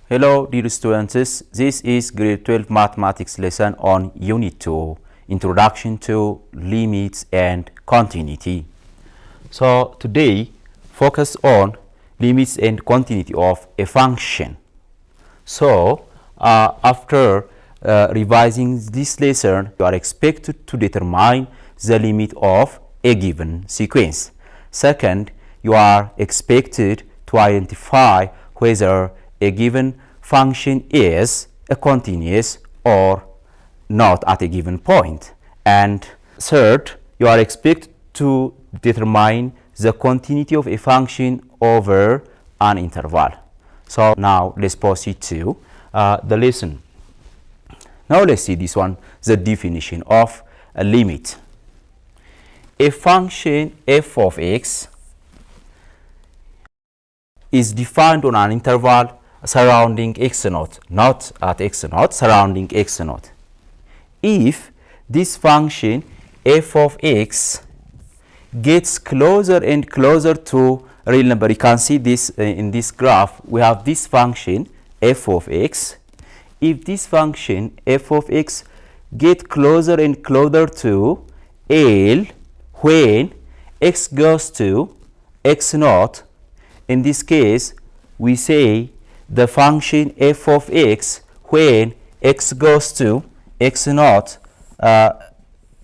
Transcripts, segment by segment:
Hello dear students, this is grade 12 mathematics lesson on unit 2, introduction to limits and continuity. So today focus on limits and continuity of a function. So after revising this lesson, you are expected to determine the limit of a given sequence. Second, you are expected to identify whether a given function is a continuous or not at a given point. And third, you are expected to determine the continuity of a function over an interval. So now let's proceed to the lesson. Now let's see this one, the definition of a limit. A function f of x is defined on an interval surrounding x0, not at x0, surrounding x0. If this function f of x gets closer and closer to a real number, you can see this in this graph, we have this function f of x. If this function f of x gets closer and closer to L when x goes to x0, in this case we say the function f of x when x goes to x0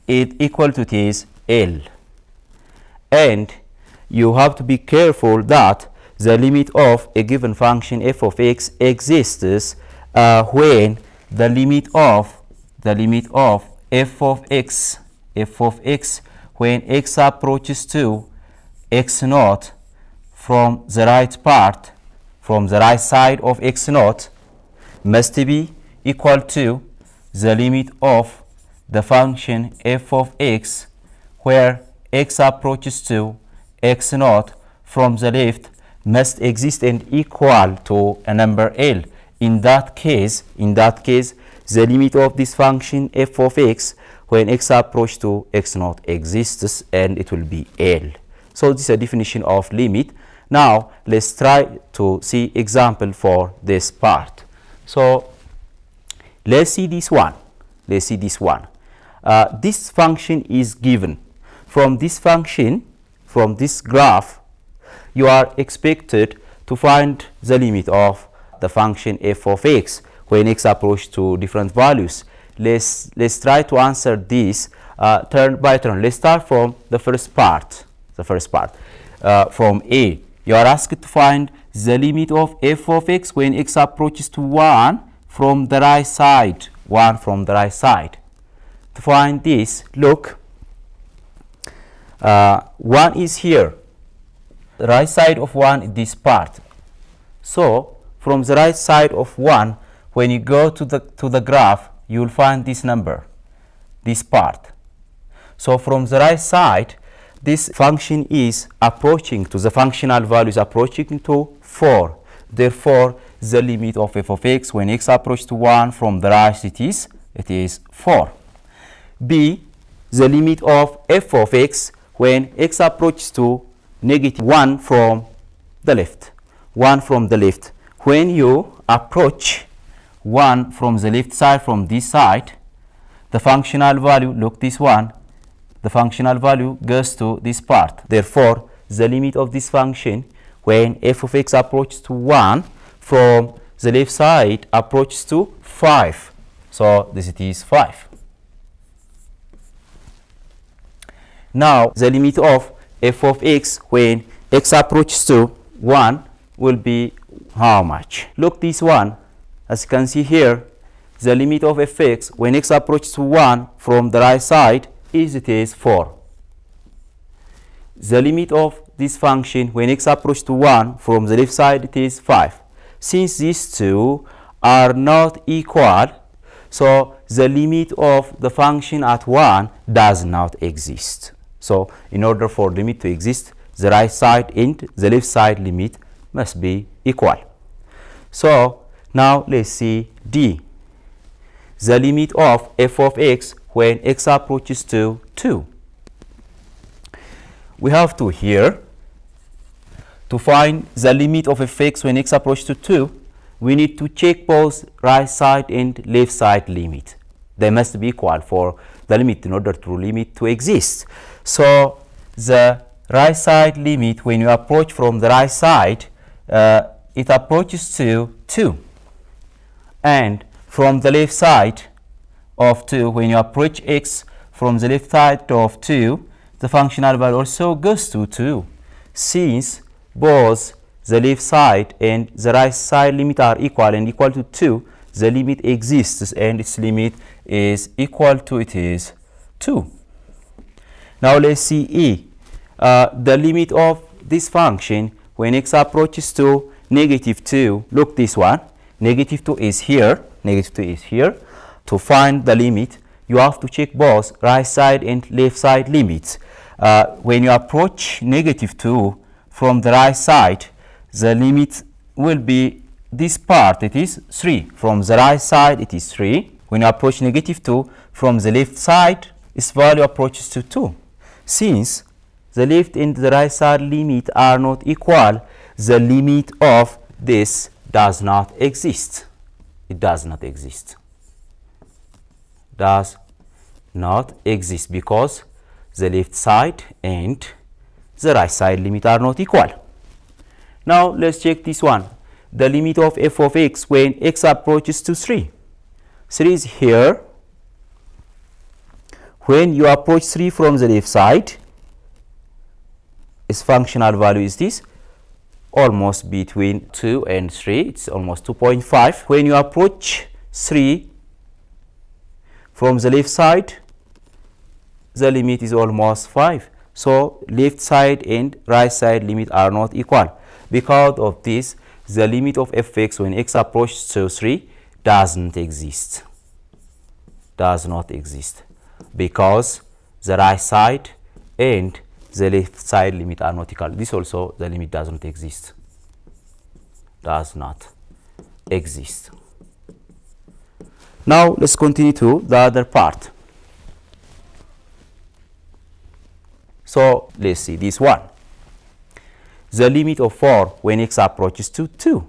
is equal to this L. And you have to be careful that the limit of a given function f of x exists when the limit of f of x when x approaches to x0 from the right part, from the right side of x0 must be equal to the limit of the function f of x where x approaches to x0 from the left must exist and equal to a number L. In that case, the limit of this function f of x when x approaches to x0 exists and it will be L. So this is a definition of limit. Now let's try to see example for this part. So let's see this one. This function is given. From this function, from this graph, you are expected to find the limit of the function f of x when x approaches to different values. Let's try to answer this turn by turn. Let's start from the first part. From A. You are asked to find the limit of f of x when x approaches to 1 from the right side. To find this, look, 1 is here. The right side of 1 is this part. So from the right side of 1, when you go to the graph, you will find this number, this part. So from the right side, this function is approaching to the functional values approaching to 4. Therefore, the limit of f of x when x approaches to 1 from the right it is 4. B, the limit of f of x when x approaches to -1 from the left. When you approach 1 from the left side, from this side, the functional value, look this one, the functional value goes to this part. Therefore, the limit of this function when f of x approaches to 1 from the left side approaches to 5. So this it is 5. Now the limit of f of x when x approaches to 1 will be how much? Look this one. As you can see here, the limit of fx when x approaches to 1 from the right side is 4. The limit of this function when x approaches to 1 from the left side it is 5. Since these two are not equal, so the limit of the function at 1 does not exist. So in order for limit to exist, the right side and the left side limit must be equal. So now let's see D. The limit of f of x when x approaches to 2. We have to here, to find the limit of fx when x approaches to 2, we need to check both right side and left side limit. They must be equal for the limit in order to limit to exist. So the right side limit when you approach from the right side, it approaches to 2. And from the left side of 2, when you approach x from the left side of 2, the functional value also goes to 2. Since both the left side and the right side limit are equal and equal to 2, the limit exists and its limit is equal to 2. Now let's see E. The limit of this function when x approaches to -2. Look this one. -2 is here. -2 is here. To find the limit, you have to check both right side and left side limits. When you approach -2 from the right side, the limit will be this part, it is 3. From the right side, it is 3. When you approach -2 from the left side, its value approaches to 2. Since the left and the right side limit are not equal, the limit of this does not exist. It does not exist. Does not exist because the left side and the right side limit are not equal. Now let's check this one. The limit of f of x when x approaches to 3. 3 is here. When you approach 3 from the left side, its functional value is this, almost between 2 and 3. It's almost 2.5. When you approach 3 from the left side, the limit is almost 5. So left side and right side limit are not equal. Because of this, the limit of fx when x approaches to 3 doesn't exist. Does not exist. Because the right side and the left side limit are not equal. This also, the limit does not exist. Does not exist. Now let's continue to the other part. So let's see this one. The limit of 4 when x approaches to 2.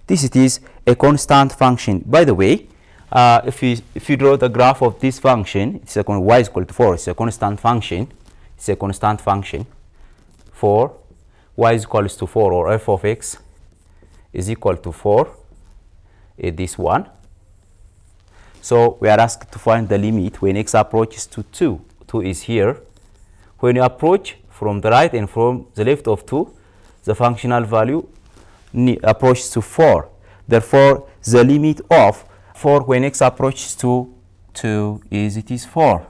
This it is a constant function. By the way, if you draw the graph of this function, it's y is equal to 4. It's a constant function. It's a constant function. For y is equals to 4, or f of x is equal to 4. This one. So we are asked to find the limit when x approaches to 2. 2 is here. When you approach from the right and from the left of 2, the functional value approaches to 4. Therefore, the limit of 4 when x approaches to 2 is 4.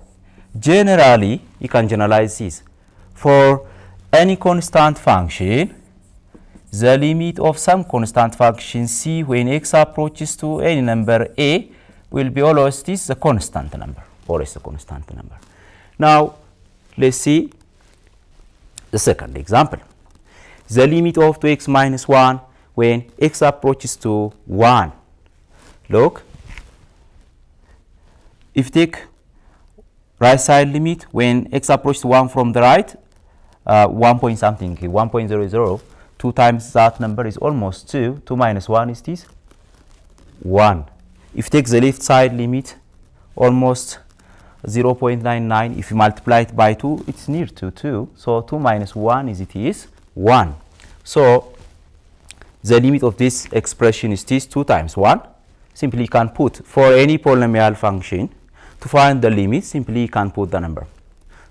Generally, you can generalize this. For any constant function, the limit of some constant function c when x approaches to any number a will be always this a constant number, always a constant number. Now, let's see the second example. The limit of 2x minus 1 when x approaches to 1. Look, if you take right side limit when x approaches to 1 from the right, 1 point something, 1.00, 2 times that number is almost 2. 2 minus 1 is this, 1. If you take the left side limit, almost 0.99. If you multiply it by 2, it's near to 2. So 2 minus 1 is 1. So the limit of this expression is this 2 times 1. Simply you can put, for any polynomial function, to find the limit, simply you can put the number.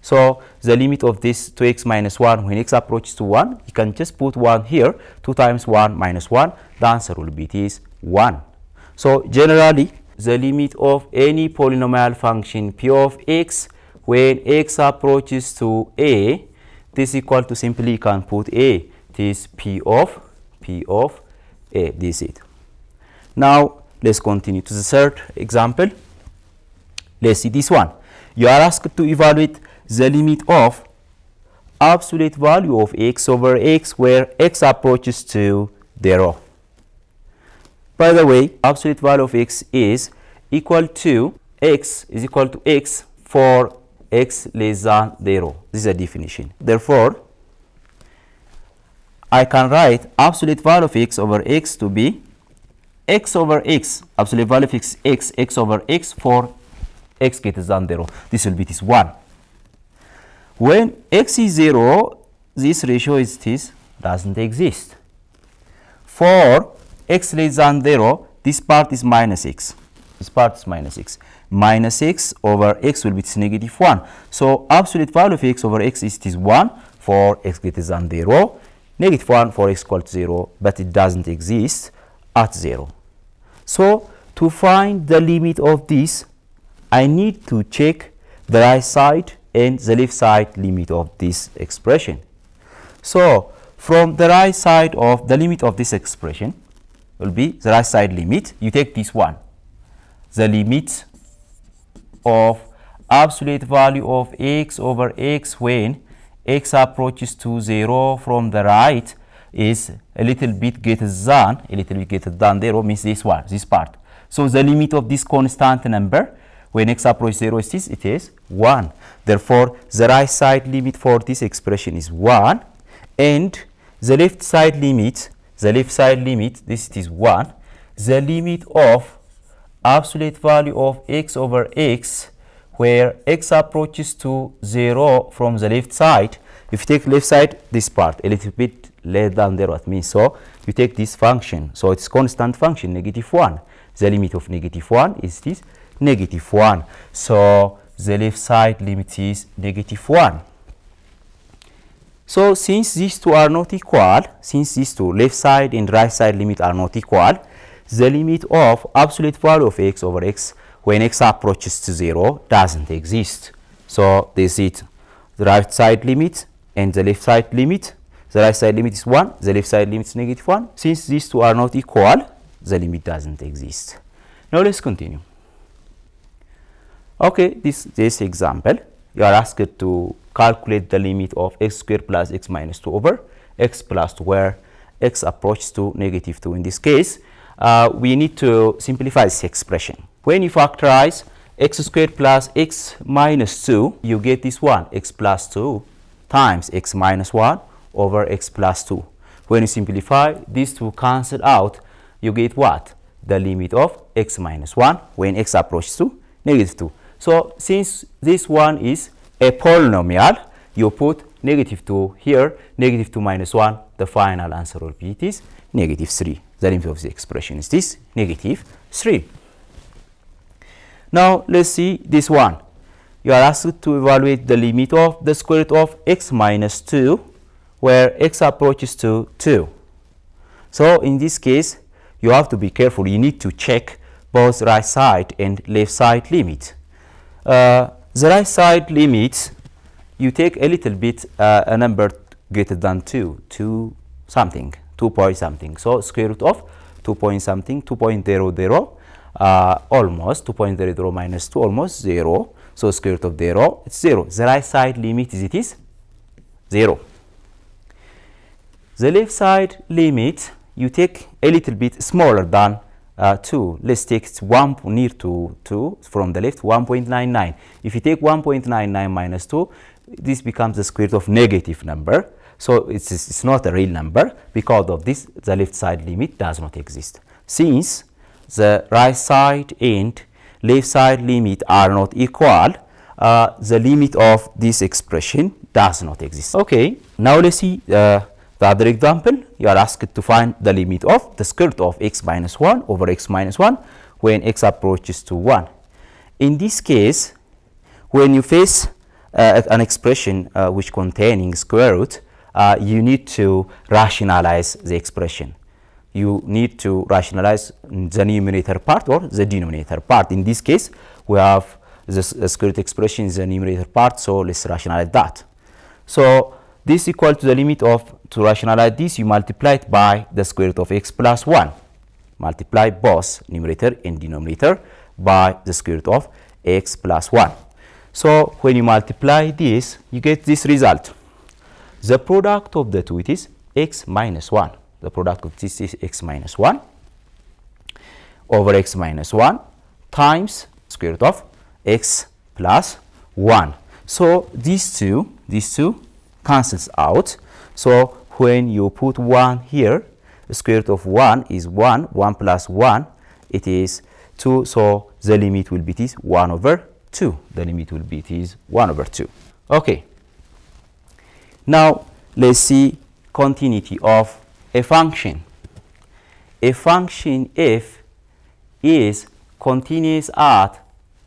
So the limit of this 2x minus 1 when x approaches to 1, you can just put 1 here. 2 times 1 minus 1, the answer will be this 1. So generally, the limit of any polynomial function p of x when x approaches to a, this is equal to, simply you can put a, this p of a, this is it. Now let's continue to the third example. Let's see this one. You are asked to evaluate the limit of absolute value of x over x where x approaches to 0. By the way, absolute value of x is equal to x for x less than 0. This is a definition. Therefore, I can write absolute value of x over x to be x over x, absolute value of x over x for x greater than 0. This will be this 1. When x is 0, this ratio is this, doesn't exist. For x less than 0, this part is minus x. This part is minus x. Minus x over x will be this negative 1. So absolute value of x over x is this 1 for x greater than 0, negative 1 for x equal to 0, but it doesn't exist at 0. So to find the limit of this, I need to check the right side and the left side limit of this expression. So from the right side of the limit of this expression will be the right side limit. You take this one. The limit of absolute value of x over x when x approaches to 0 from the right is a little bit greater than 0, means this one, this part. So the limit of this constant number when x approaches 0 is this, it is 1. Therefore, the right side limit for this expression is 1, and the left side limit, this is 1. The limit of absolute value of x over x where x approaches to 0 from the left side. If you take left side, this part a little bit less than 0, it means, so you take this function, so it's constant function, negative 1. The limit of negative 1 is this, negative 1. So the left side limit is negative 1. So since these two are not equal, since these two, left side and right side limit, are not equal, the limit of absolute value of x over x when x approaches to 0 doesn't exist. So this is the right side limit and the left side limit. The right side limit is 1, the left side limit is negative 1. Since these two are not equal, the limit doesn't exist. Now let's continue. Okay, this example, you are asked to calculate the limit of x squared plus x minus 2 over x plus 2 where x approaches to negative 2. In this case, we need to simplify this expression. When you factorize x squared plus x minus 2, you get this one, x plus 2 times x minus 1 over x plus 2. When you simplify, these two cancel out, you get what? The limit of x minus 1 when x approaches to negative 2. So since this one is a polynomial, you put negative 2 here, negative 2 minus 1, the final answer will be this negative 3. The limit of the expression is this negative 3. Now let's see this one. You are asked to evaluate the limit of the square root of x minus 2 where x approaches to 2. So in this case, you have to be careful. You need to check both right side and left side limit. The right side limit, you take a little bit a number greater than 2 something, 2 point something. So square root of 2 point something, 2.00, almost 2.00 minus 2, almost 0. So square root of 0, it's 0. The right side limit is 0. The left side limit, you take a little bit smaller than 2. Let's take 1 near to 2 from the left, 1.99. If you take 1.99 minus 2, this becomes the square root of negative number. So it's not a real number. Because of this, the left side limit does not exist. Since the right side and left side limit are not equal, the limit of this expression does not exist. Okay, now let's see The other example, you are asked to find the limit of the square root of x minus 1 over x minus 1 when x approaches to 1. In this case, when you face an expression which containing square root, you need to rationalize the expression. You need to rationalize the numerator part or the denominator part. In this case, we have the square root expression is the numerator part, so let's rationalize that. So this is equal to the limit of, to rationalize this, you multiply it by the square root of x plus 1. Multiply both numerator and denominator by the square root of x plus 1. So when you multiply this, you get this result. The product of the two, it is x minus 1. The product of this is x minus 1 over x minus 1 times square root of x plus 1. So these two cancels out. So when you put 1 here, the square root of 1 is 1. 1 plus 1, it is 2. So the limit will be this 1 over 2. The limit will be this 1 over 2. Okay. Now let's see continuity of a function. A function f is continuous at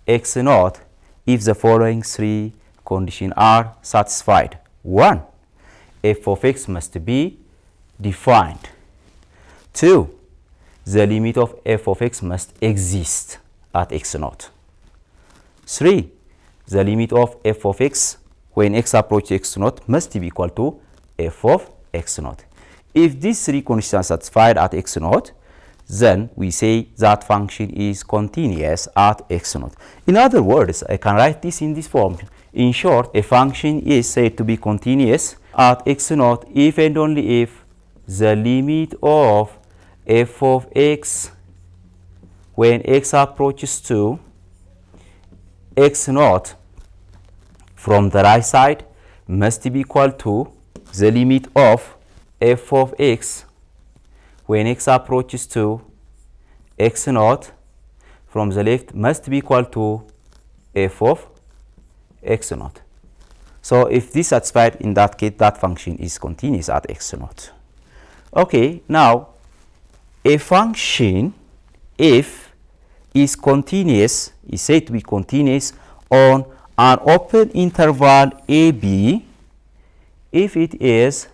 x naught if the following three conditions are satisfied. 1. F of x must be defined. 2. The limit of f of x must exist at x naught. 3. The limit of f of x when x approaches x naught must be equal to f of x naught. If these three conditions are satisfied at x naught, then we say that function is continuous at x naught. In other words, I can write this in this form. In short, a function is said to be continuous at x naught if and only if the limit of f of x when x approaches to x naught from the right side must be equal to the limit of f of x when x approaches to x naught from the left must be equal to f of x naught. So if this is satisfied, in that case, that function is continuous at x naught. Okay, now a function f is continuous, is said to be continuous on an open interval ab if it is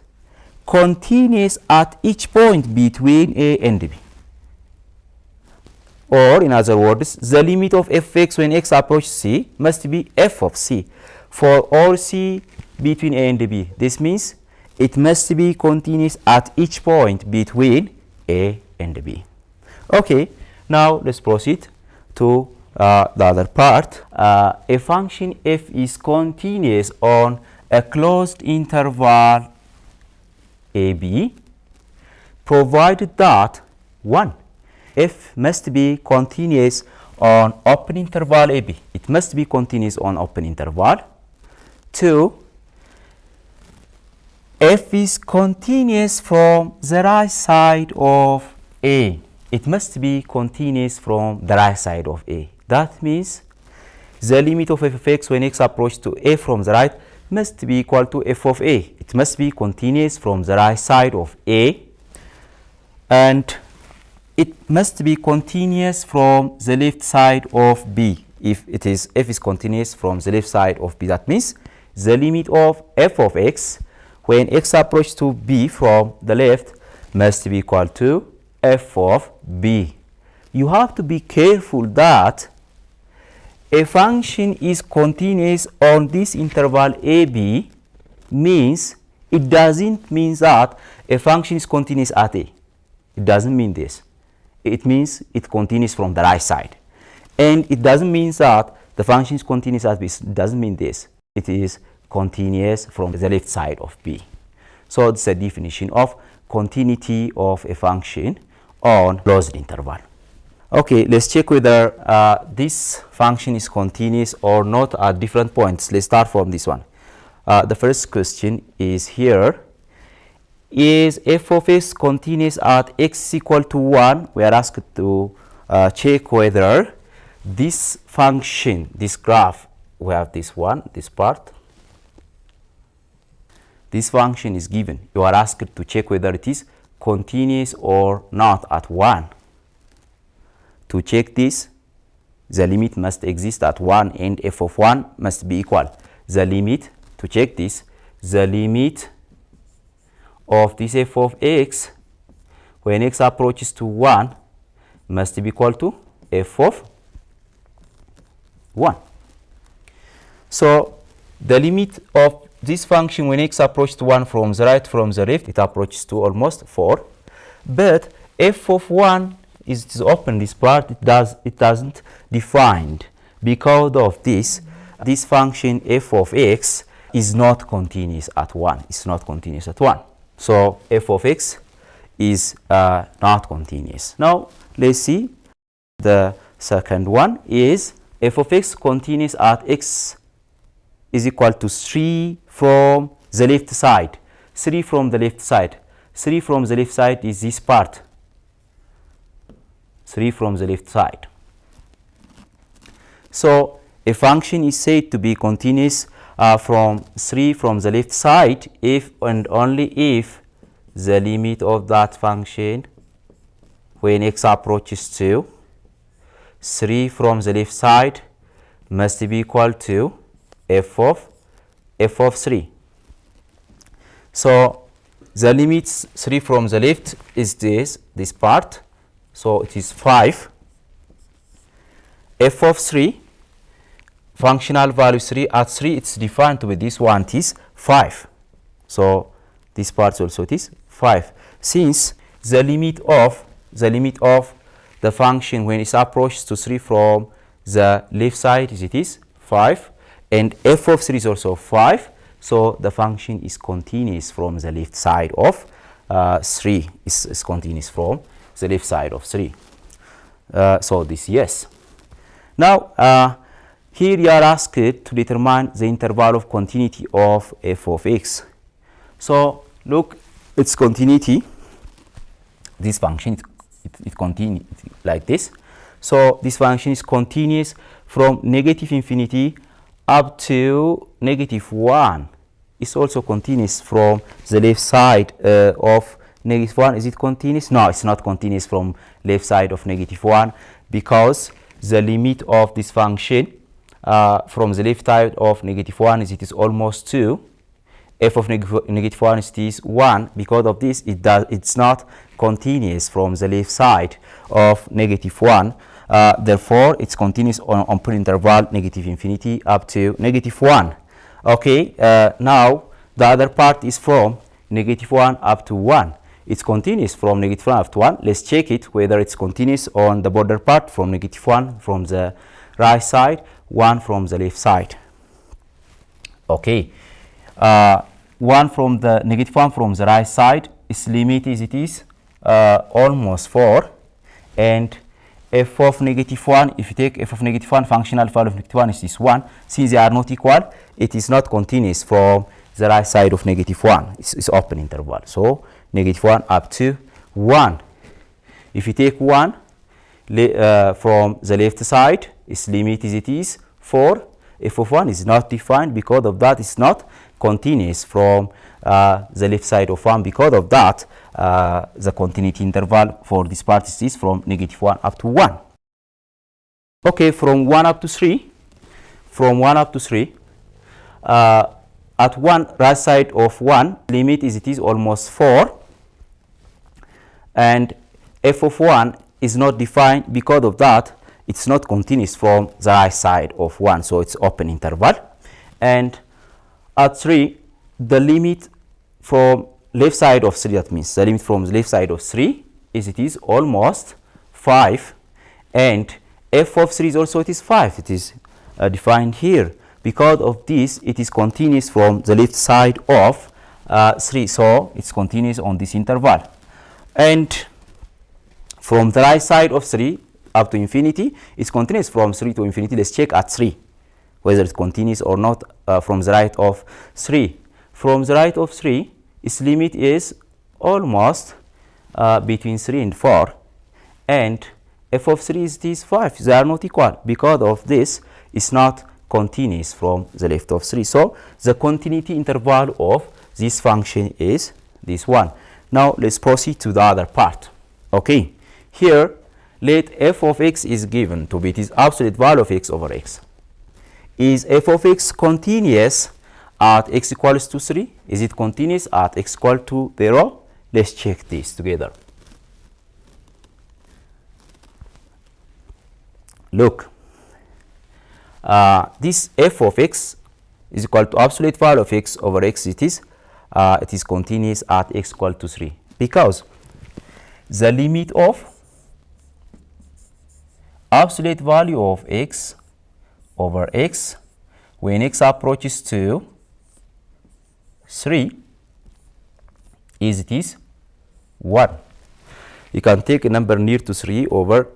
continuous at each point between a and b. Or in other words, the limit of f of x when x approaches c must be f of c for all c between a and b. This means it must be continuous at each point between a and b. Okay, now let's proceed to the other part. A function f is continuous on a closed interval ab provided that 1. F must be continuous on open interval ab. It must be continuous on open interval. 2. F is continuous from the right side of a. It must be continuous from the right side of a. That means the limit of f of x when x approaches to a from the right must be equal to f of a. It must be continuous from the right side of a, and it must be continuous from the left side of b. If it is f is continuous from the left side of b, that means the limit of f of x when x approaches to b from the left must be equal to f of b. You have to be careful that a function is continuous on this interval ab means it doesn't mean that a function is continuous at a. It doesn't mean this. It means it continues from the right side. And it doesn't mean that the function is continuous at b. It doesn't mean this. It is continuous from the left side of b. So this is a definition of continuity of a function on closed interval. Okay, let's check whether this function is continuous or not at different points. Let's start from this one. The first question is here. Is f of x continuous at x equal to 1? We are asked to check whether this function, this graph, we have this one, this part. this function is given. You are asked to check whether it is continuous or not at 1. To check this, the limit must exist at 1 and f of 1 must be equal. The limit, to check this, the limit of this f of x when x approaches to 1 must be equal to f of 1. So the limit of this function when x approaches to 1 from the right, from the left, it approaches to almost 4. But f of 1 is open, this part, it doesn't defined. Because of this function f of x is not continuous at 1. It's not continuous at 1. So f of x is not continuous. Now let's see the second one is f of x continuous at x is equal to 3 from the left side. 3 from the left side. 3 from the left side is this part. 3 from the left side. So a function is said to be continuous from 3 from the left side if and only if the limit of that function when x approaches to 3 from the left side must be equal to f of 3. So the limit 3 from the left is this part. So it is 5. F of 3, functional value 3 at 3, it's defined to be this one, it is 5. So this part also it is 5. Since the limit of the function when it approaches to 3 from the left side it is 5, and f of 3 is also 5. So the function is continuous from the left side of 3. Is continuous from the left side of 3. So this yes. Now here you are asked to determine the interval of continuity of f of x. So look, its continuity, this function it continues like this. So this function is continuous from negative infinity up to negative 1. It's also continuous from the left side of negative 1. Is it continuous? No, it's not continuous from left side of negative 1 because the limit of this function from the left side of negative 1 is it is almost 2. F of negative 1 is this 1. Because of this, it's not continuous from the left side of negative 1. Therefore, it's continuous on open interval negative infinity up to negative 1. Okay, now the other part is from negative 1 up to 1. It's continuous from negative 1 up to 1. Let's check it whether it's continuous on the border part from negative 1 from the right side, 1 from the left side. Okay, 1 from the negative 1 from the right side, its limit is it is almost 4, and f of negative 1, if you take f of negative 1, functional value of negative 1 is this 1. Since they are not equal, it is not continuous from the right side of negative 1. It's open interval. So negative 1 up to 1. If you take 1 from the left side, its limit is it is 4. F of 1 is not defined. Because of that, it's not continuous from the left side of 1. Because of that, the continuity interval for this part is from negative 1 up to 1. Okay, from 1 up to 3, at 1 right side of 1, limit is it is almost 4, and f of 1 is not defined. Because of that, it's not continuous from the right side of 1, so it's open interval. And at 3, the limit from left side of 3, that means the limit from the left side of 3 is it is almost 5, and f of 3 is also it is 5. It is defined here. Because of this, it is continuous from the left side of 3, so it's continuous on this interval. And from the right side of 3 up to infinity, it's continuous from 3 to infinity. Let's check at 3 whether it's continuous or not from the right of 3. From the right of 3, its limit is almost between 3 and 4, and f of 3 is this 5. They are not equal. Because of this, it's not continuous from the left of 3. So the continuity interval of this function is this one. Now let's proceed to the other part. Okay, here let f of x is given to be its absolute value of x over x. Is f of x continuous at x equals to 3? Is it continuous at x equal to 0? Let's check this together. Look, this f of x is equal to absolute value of x over x. It is continuous at x equal to 3 because the limit of absolute value of x over x when x approaches to 3 is 1. You can take a number near to 3 over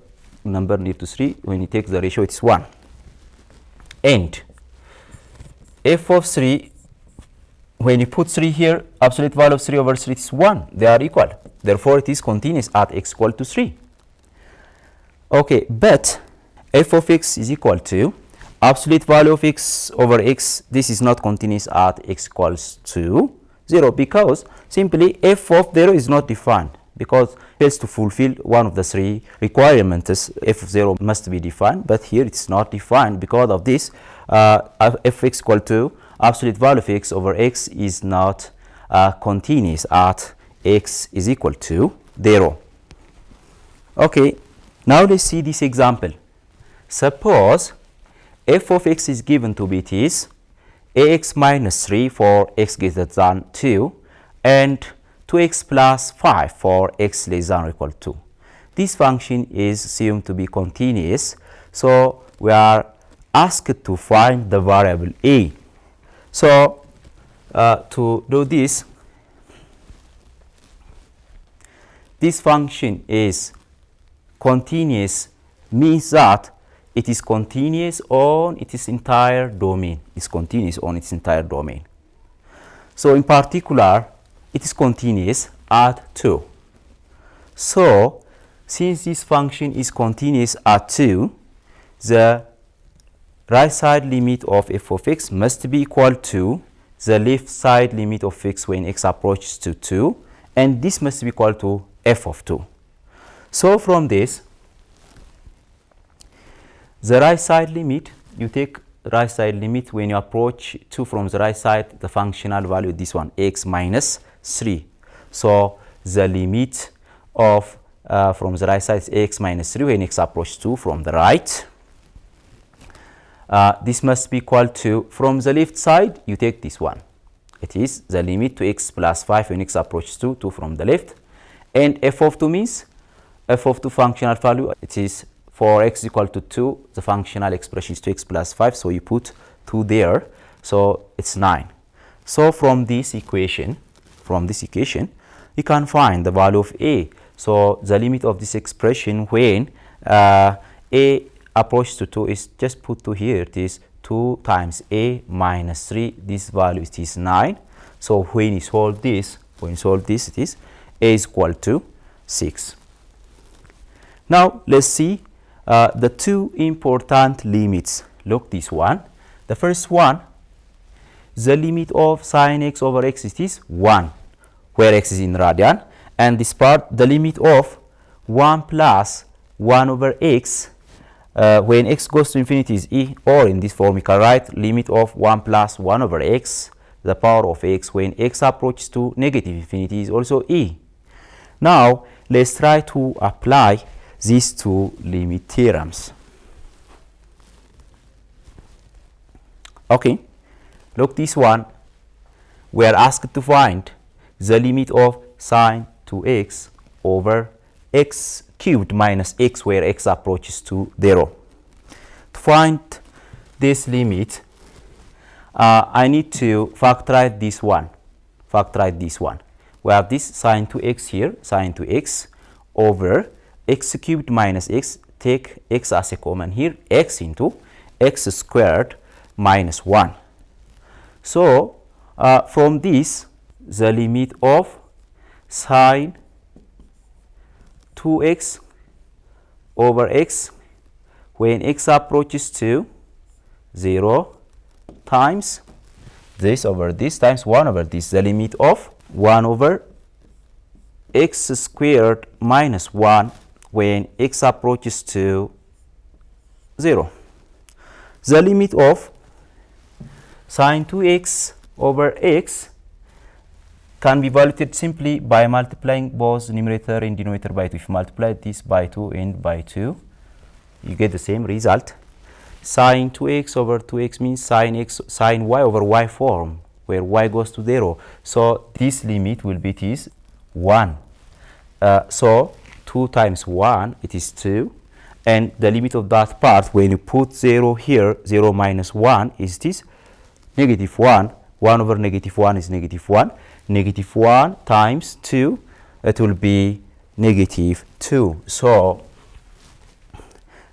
number near to 3. When you take the ratio, it's 1. And f of 3, when you put 3 here, absolute value of 3 over 3 is 1. They are equal. Therefore, it is continuous at x equal to 3. Okay, but f of x is equal to absolute value of x over x. This is not continuous at x equals to 0 because simply f of 0 is not defined, because it has to fulfill one of the 3 requirements. F of 0 must be defined, but here it's not defined. Because of this, f x equal to absolute value of x over x is not continuous at x is equal to 0. Okay, now let's see this example. Suppose f of x is given to be is ax minus 3 for x greater than 2 and 2x plus 5 for x less than or equal to 2. This function is assumed to be continuous, so we are asked to find the variable a. So to do this function is continuous means that it is continuous on its entire domain. It's continuous on its entire domain. So in particular, it is continuous at 2. So since this function is continuous at 2, the right side limit of f of x must be equal to the left side limit of x when x approaches to 2, and this must be equal to f of 2. So from this, the right side limit, you take right side limit when you approach 2 from the right side, the functional value this one, x minus 3. So the limit of from the right side is x minus 3 when x approaches 2 from the right. This must be equal to, from the left side, you take this one. It is the limit to x plus 5 when x approaches 2 from the left. And f of 2 means, f of 2 functional value, it is for x equal to 2, the functional expression is 2x plus 5, so you put 2 there, so it's 9. So from this equation, you can find the value of a. So the limit of this expression when a approaches to 2 is just put 2 here. It is 2 times a minus 3. This value is 9. So when you solve this, it is a is equal to 6. Now let's see the 2 important limits. Look, this one. The first one, the limit of sine x over x is 1, where x is in radian. And this part, the limit of 1 plus 1 over x, when x goes to infinity is e, or in this form we can write limit of 1 plus 1 over x, the power of x, when x approaches to negative infinity is also e. Now let's try to apply these 2 limit theorems. Okay, look, this one, we are asked to find the limit of sine 2x over x cubed minus x, where x approaches to 0. To find this limit, I need to factorize this one. We have this sine 2x here, sine 2x over x cubed minus x, take x as a common here, x into x squared minus 1. So from this, the limit of sine 2x over x when x approaches to 0 times this over this times 1 over this, the limit of 1 over x squared minus 1 when x approaches to 0. The limit of sine 2x over x can be evaluated simply by multiplying both numerator and denominator by 2. If you multiply this by 2 and by 2, you get the same result. Sine 2x over 2x means sine y over y form, where y goes to 0. So this limit will be 1. So 2 times 1, it is 2. And the limit of that part, when you put 0 here, 0 minus 1 is this negative 1. 1 over negative 1 is negative 1. Negative 1 times 2, it will be negative 2. So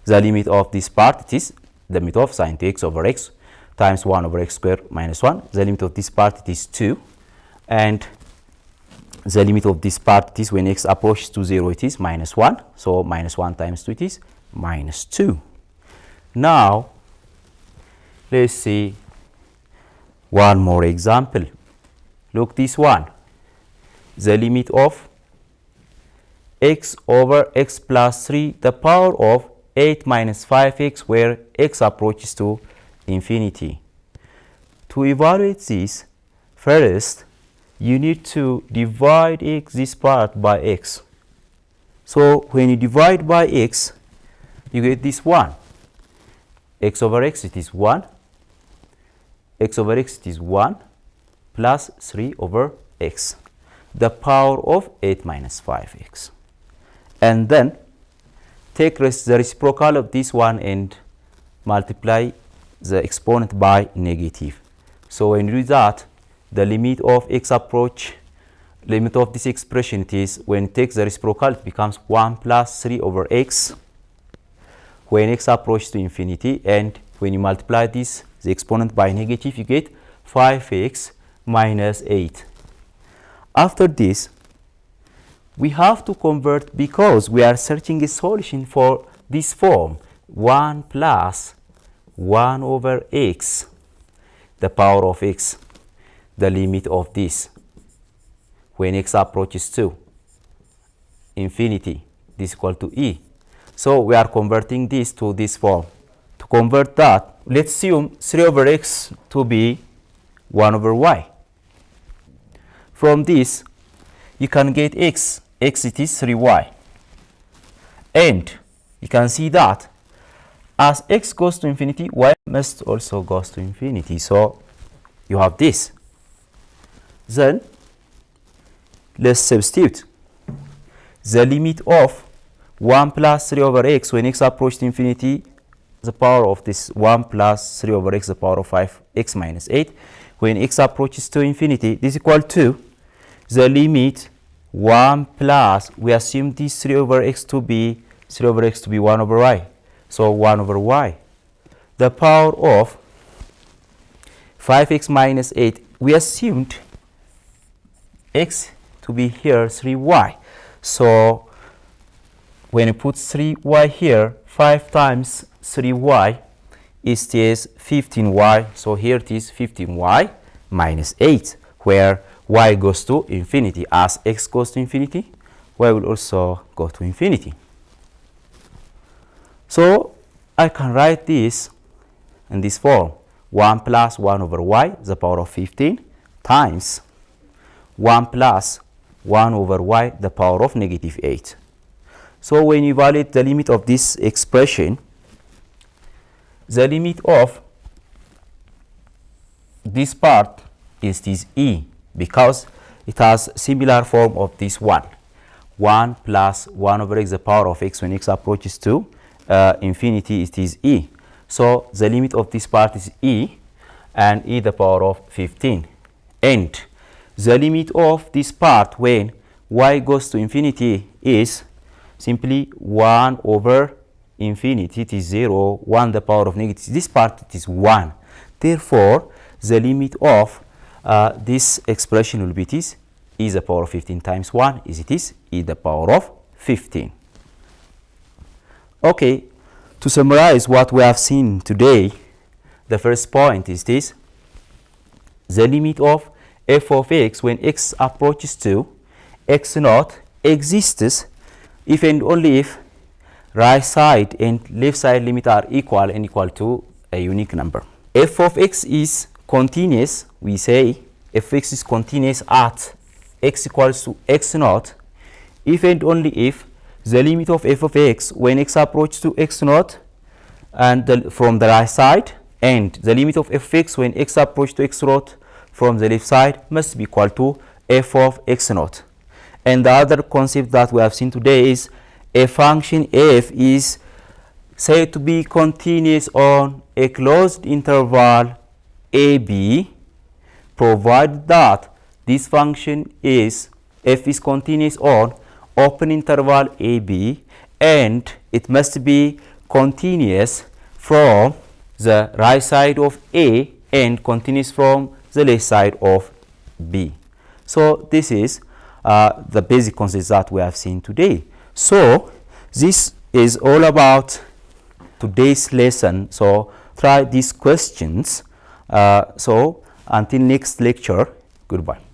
the limit of this part is the limit of sine 2x over x times 1 over x squared minus 1. The limit of this part is 2. And the limit of this part is when x approaches to 0, it is minus 1. So minus 1 times 2, it is minus 2. Now, let's see one more example. Look this one. The limit of x over x plus 3, the power of 8 minus 5x, where x approaches to infinity. To evaluate this, first, you need to divide this part by x. So when you divide by x, you get this 1. X over x, it is 1. X over x, it is 1 plus 3 over x, the power of 8 minus 5x. And then take the reciprocal of this one and multiply the exponent by negative. So when you do that, the limit of x approach, limit of this expression, it is when it takes the reciprocal, it becomes 1 plus 3 over x when x approaches to infinity. And when you multiply this, the exponent by negative, you get 5x minus 8. After this, we have to convert, because we are searching a solution for this form, 1 plus 1 over x, the power of x, the limit of this when x approaches to infinity, this is equal to e. So we are converting this to this form. To convert that, let's assume 3 over x to be 1 over y. From this, you can get x. X, it is 3y. And you can see that as x goes to infinity, y must also goes to infinity. So you have this. Then let's substitute. The limit of 1 plus 3 over x when x approaches to infinity, the power of this 1 plus 3 over x, the power of 5x minus 8. When x approaches to infinity, this is equal to the limit 1 plus, we assume this 3 over x to be 1 over y. So 1 over y. The power of 5x minus 8, we assumed x to be here 3y. So when you put 3y here, 5 times 3y is 15y. So here it is 15y minus 8, where y goes to infinity. As x goes to infinity, y will also go to infinity. So I can write this in this form. 1 plus 1 over y, the power of 15, times 1 plus 1 over y, the power of negative 8. So when you evaluate the limit of this expression, the limit of this part is this e, because it has similar form of this one. 1 plus 1 over x, the power of x when x approaches to infinity, it is e. So the limit of this part is e, and e the power of 15. And the limit of this part when y goes to infinity is simply 1 over infinity, it is 0, 1 the power of negative. This part, it is 1. Therefore, the limit of this expression will be this e the power of 15 times 1 is it is e the power of 15. Okay, to summarize what we have seen today, the first point is this: the limit of f of x when x approaches to x naught exists if and only if right side and left side limit are equal and equal to a unique number. F of x is continuous. We say f of x is continuous at x equals to x naught if and only if the limit of f of x when x approaches to x naught and from the right side, and the limit of f of x when x approaches to x naught from the left side must be equal to f of x naught. And the other concept that we have seen today is a function f is said to be continuous on a closed interval ab, provided that this function is f is continuous on open interval ab, and it must be continuous from the right side of a and continuous from the left side of b. So this is the basic concepts that we have seen today. So this is all about today's lesson. So try these questions. So until next lecture, goodbye.